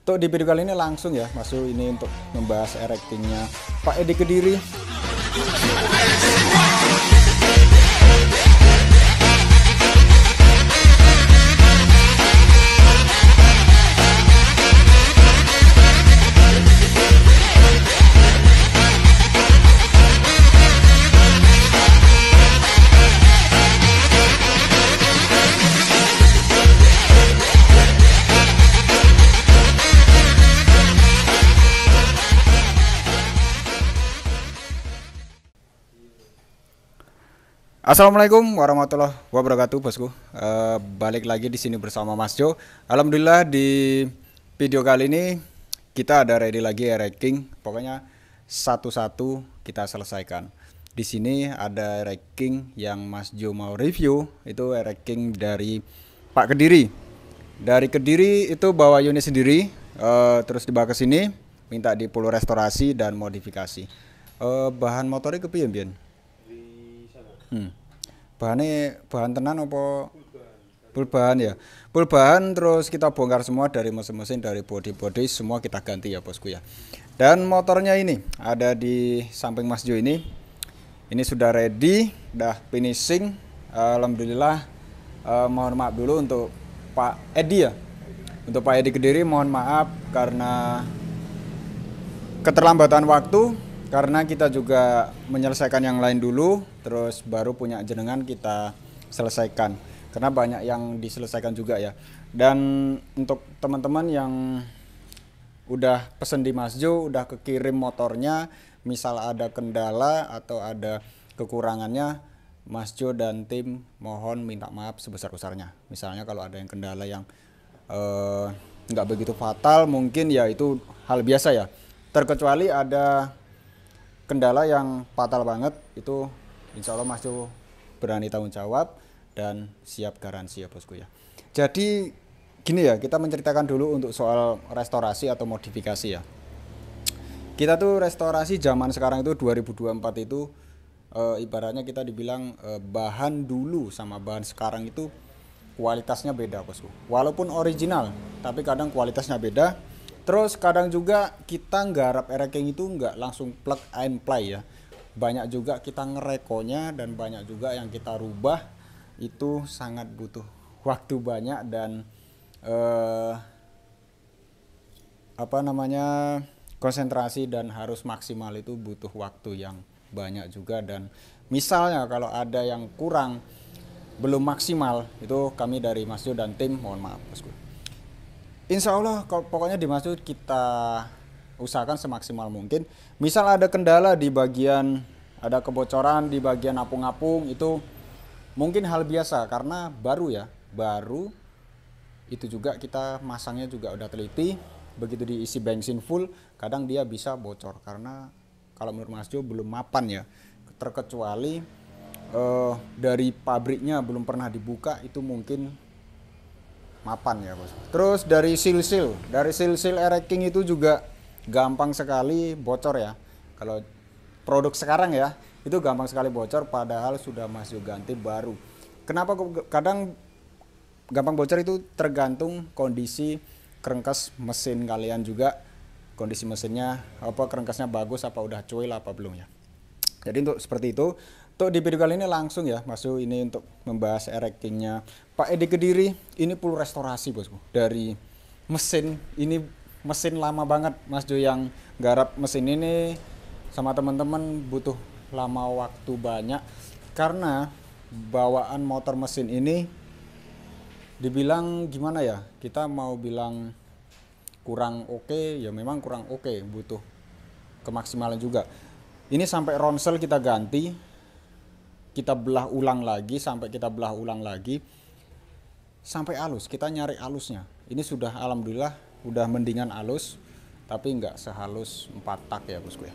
Untuk di video kali ini langsung ya masuk ini untuk membahas erectingnya Pak Edi Kediri. Assalamualaikum warahmatullahi wabarakatuh, bosku. Balik lagi di sini bersama Mas Jo. Alhamdulillah di video kali ini kita ada ready lagi erecting. Pokoknya satu-satu kita selesaikan. Di sini ada erecting yang Mas Jo mau review, itu erecting dari Pak Kediri. Dari Kediri itu bawa unit sendiri, terus dibawa ke sini, minta di full restorasi dan modifikasi. Bahan motornya kepiye, Bian? Bahan tenan apa full bahan ya? Full bahan, terus kita bongkar semua dari mesin-mesin, dari body semua kita ganti ya, bosku ya. Dan motornya ini ada di samping Mas Jo ini. Ini sudah ready, udah finishing. Alhamdulillah. Mohon maaf dulu untuk Pak Edi ya. Untuk Pak Edi Kediri mohon maaf karena keterlambatan waktu. Karena kita juga menyelesaikan yang lain dulu, terus baru punya jenengan kita selesaikan. Karena banyak yang diselesaikan juga ya. Dan untuk teman-teman yang udah pesen di Mas Jo, udah kekirim motornya, misal ada kendala atau ada kekurangannya, Mas Jo dan tim mohon minta maaf sebesar-besarnya. Misalnya kalau ada yang kendala yang nggak begitu fatal, mungkin ya itu hal biasa ya. Terkecuali ada kendala yang fatal banget, itu insya Allah Mas Jo berani tanggung jawab dan siap garansi ya, bosku ya. Jadi gini ya, kita menceritakan dulu untuk soal restorasi atau modifikasi ya. Kita tuh restorasi zaman sekarang itu 2024 itu ibaratnya kita dibilang bahan dulu sama bahan sekarang itu kualitasnya beda, bosku. Walaupun original, tapi kadang kualitasnya beda. Terus kadang juga kita nggarap erecting itu nggak langsung plug and play ya. Banyak juga kita ngerekonya dan banyak juga yang kita rubah, itu sangat butuh waktu banyak dan konsentrasi dan harus maksimal, itu butuh waktu yang banyak juga. Dan misalnya kalau ada yang kurang belum maksimal, itu kami dari Mas Jo dan tim mohon maaf, bosku. Insya Allah pokoknya di Mas Jo kita usahakan semaksimal mungkin. Misal ada kendala di bagian, ada kebocoran di bagian apung-apung, itu mungkin hal biasa karena baru ya, baru itu juga kita masangnya juga udah teliti. Begitu diisi bensin full, kadang dia bisa bocor karena kalau menurut Mas Jo belum mapan ya. Terkecuali dari pabriknya belum pernah dibuka, itu mungkin mapan ya, bos. Terus dari seal erecting itu juga gampang sekali bocor ya. Kalau produk sekarang ya, itu gampang sekali bocor padahal sudah Mas Jo ganti baru. Kenapa kadang gampang bocor? Itu tergantung kondisi kerengkas mesin kalian juga. Kondisi mesinnya apa, kerengkasnya bagus apa udah cuil apa belum ya. Jadi untuk seperti itu. Untuk di video kali ini langsung ya Mas Jo ini untuk membahas erectingnya Pak Edi Kediri. Ini full restorasi, bosku. Dari mesin, ini mesin lama banget Mas Jo yang garap mesin ini sama teman-teman, butuh lama waktu banyak karena bawaan motor mesin ini dibilang gimana ya, kita mau bilang kurang oke ya memang kurang oke, butuh kemaksimalan juga. Ini sampai ronsel kita ganti, kita belah ulang lagi, sampai kita belah ulang lagi sampai halus, kita nyari halusnya. Ini sudah alhamdulillah udah mendingan halus, tapi nggak sehalus 4 tak ya, bosku ya.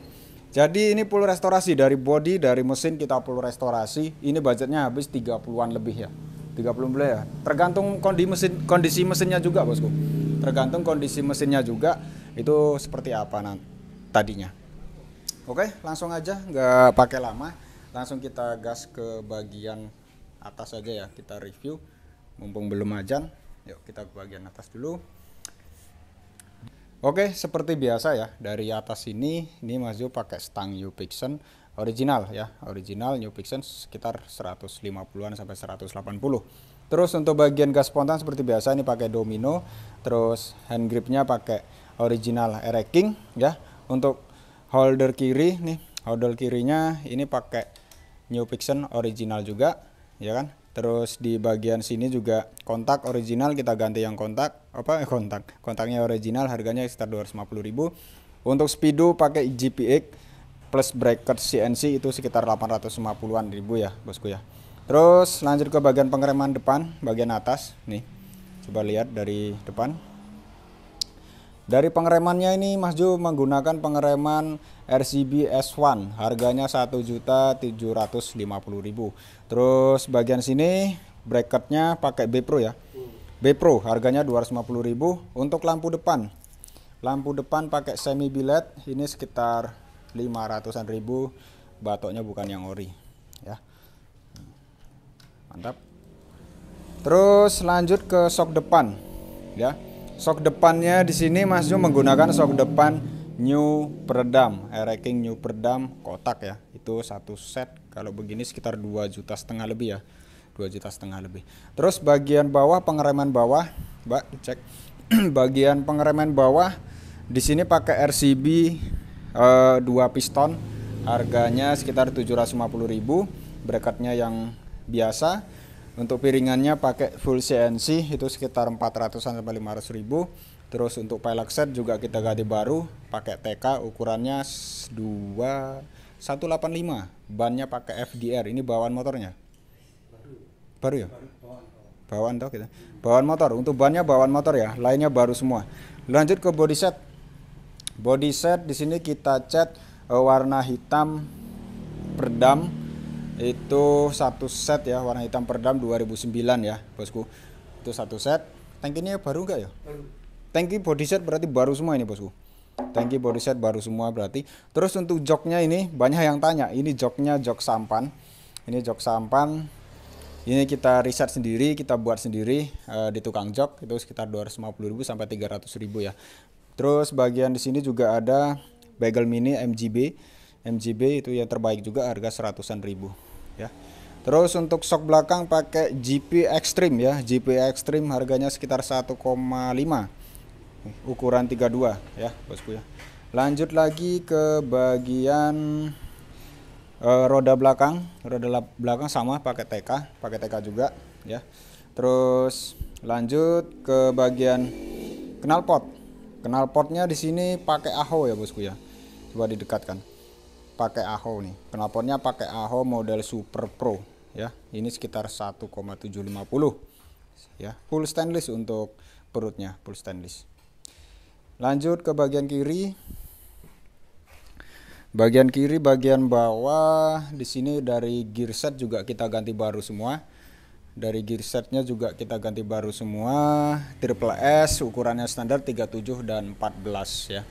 Jadi ini full restorasi dari body, dari mesin kita full restorasi. Ini budgetnya habis 30-an lebih ya. 30 lebih ya. Tergantung kondisi mesinnya juga, bosku. Tergantung kondisi mesinnya juga itu seperti apa tadinya. Oke, langsung aja nggak pakai lama. Langsung kita gas ke bagian atas aja ya, kita review mumpung belum azan. Yuk kita ke bagian atas dulu. Oke, seperti biasa ya, dari atas ini Mas Jo pakai stang New Vixen original ya, original New Vixen sekitar 150-an sampai 180. Terus untuk bagian gas spontan seperti biasa ini pakai domino, terus hand gripnya pakai original Air King ya. Untuk holder kiri nih, holder kirinya ini pakai New Vixen original juga ya kan. Terus di bagian sini juga kontak original, kita ganti yang kontaknya original, harganya sekitar 250.000. Untuk speedo pakai GPX plus bracket CNC itu sekitar 850-an ribu ya bosku ya. Terus lanjut ke bagian pengereman depan, bagian atas nih, coba lihat dari depan. Dari pengeremannya ini Mas Jo menggunakan pengereman RCB S1, harganya 1.750.000. Terus bagian sini bracketnya pakai B Pro ya. B Pro harganya 250.000. Untuk lampu depan pakai semi billet, ini sekitar 500-an ribu. Batoknya bukan yang ori ya. Mantap. Terus lanjut ke sok depan ya. Sok depannya di sini Mas Jo menggunakan sok depan New peredam, Air King New peredam kotak ya. Itu satu set kalau begini sekitar 2,5 juta lebih ya. 2,5 juta lebih. Terus bagian bawah, pengereman bawah, Mbak cek. Bagian pengereman bawah di sini pakai RCB 2 piston, harganya sekitar 750.000. Bracketnya yang biasa. Untuk piringannya pakai full CNC itu sekitar 400-an sampai 500.000. Terus untuk pelek set juga kita ganti baru pakai TK, ukurannya 185. Bannya pakai FDR. Ini bawaan motornya. Baru ya? Bawaan toh kita. Bawaan motor. Untuk bannya bawaan motor ya. Lainnya baru semua. Lanjut ke body set. Body set di sini kita cat warna hitam peredam. Itu satu set ya, warna hitam peredam 2009 ya bosku. Itu satu set. Tankinya baru enggak ya? Baru. Tangki body set berarti baru semua ini bosku. Tangki body set baru semua berarti. Terus untuk joknya ini banyak yang tanya, ini joknya jok sampan. Ini jok sampan. Ini kita riset sendiri, kita buat sendiri di tukang jok, itu sekitar 250.000 sampai 300.000 ya. Terus bagian di sini juga ada bagel mini MGB. MGB itu yang terbaik juga, harga 100-an ribu ya. Terus untuk sok belakang pakai GP Extreme ya. GP Extreme harganya sekitar 1,5, ukuran 32 ya bosku ya. Lanjut lagi ke bagian roda belakang. Roda belakang sama pakai TK juga ya. Terus lanjut ke bagian knalpot. Knalpotnya di sini pakai AHO ya bosku ya. Coba didekatkan. Pakai AHO nih. Knalpotnya pakai AHO model Super Pro ya. Ini sekitar 1,750 ya. Full stainless untuk perutnya, full stainless. Lanjut ke bagian kiri. Bagian kiri, bagian bawah di sini dari gear set juga kita ganti baru semua. Dari gear setnya juga kita ganti baru semua. Triple S ukurannya standar 37 dan 14 ya.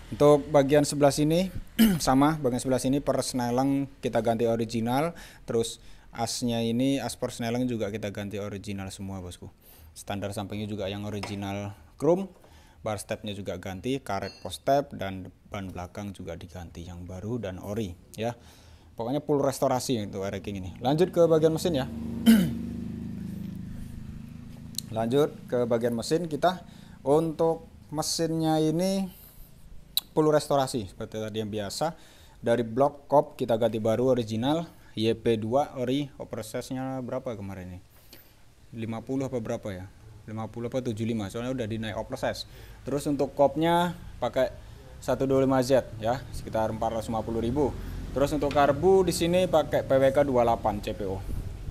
Untuk bagian sebelah sini sama, bagian sebelah sini persneling kita ganti original. Terus asnya ini, as persneling juga kita ganti original semua bosku. Standar sampingnya juga yang original chrome. Bar stepnya juga ganti, karet post step, dan ban belakang juga diganti yang baru dan ori ya. Pokoknya full restorasi untuk Air King ini. Lanjut ke bagian mesin ya. Lanjut ke bagian mesin kita. Untuk mesinnya ini full restorasi seperti tadi yang biasa. Dari blok kop kita ganti baru original, YP2 ori. Operasinya berapa kemarin ini? 50 apa berapa ya? 50 apa 75, soalnya udah dinaik operasi. Terus untuk kopnya pakai 125Z ya, sekitar 450.000. Terus untuk karbu di sini pakai PWK 28 CPO.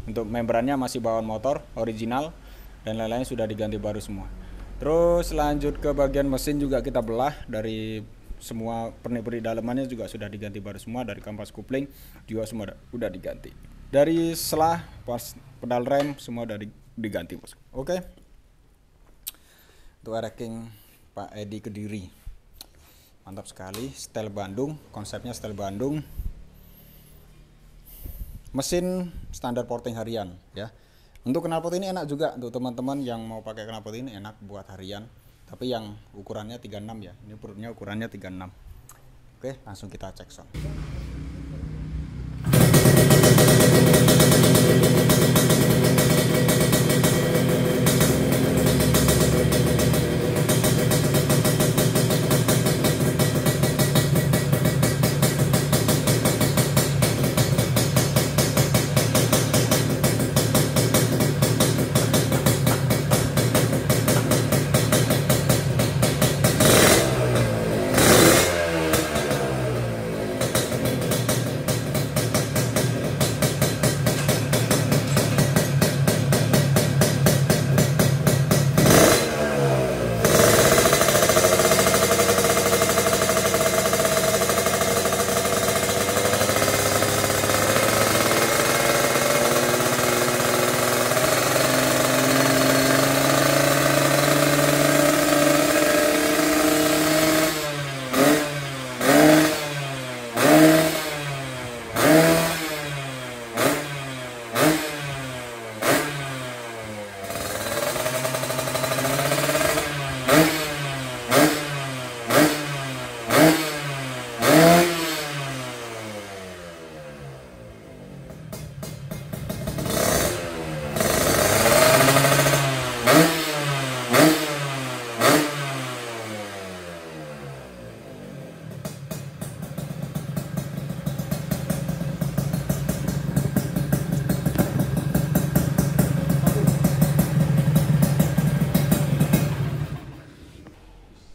Untuk membrannya masih bawaan motor original dan lain-lain sudah diganti baru semua. Terus lanjut ke bagian mesin juga kita belah, dari semua pernik-pernik dalamannya juga sudah diganti baru semua. Dari kampas kupling juga semua udah diganti. Dari selah, pas pedal rem semua udah diganti bos. Oke. Untuk Air King Pak Edi Kediri, mantap sekali. Style Bandung, konsepnya style Bandung. Mesin standar porting harian ya. Untuk knalpot ini enak juga untuk teman-teman yang mau pakai knalpot ini, enak buat harian. tapi yang ukurannya 36 ya. Ini perutnya ukurannya 36. Oke, langsung kita cek sound.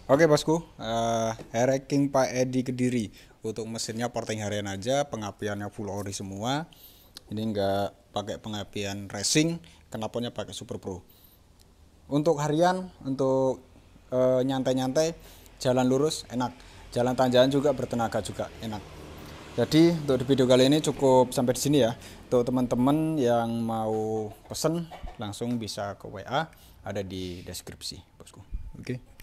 Oke bosku, King Pak Edi Kediri. Untuk mesinnya porting harian aja, pengapiannya full ori semua. Ini enggak pakai pengapian racing, knalpotnya pakai Super Pro. Untuk harian, untuk nyantai-nyantai, jalan lurus enak, jalan tanjakan juga bertenaga juga enak. Jadi untuk di video kali ini cukup sampai di sini ya. Untuk teman-teman yang mau pesen langsung bisa ke WA, ada di deskripsi bosku. Oke.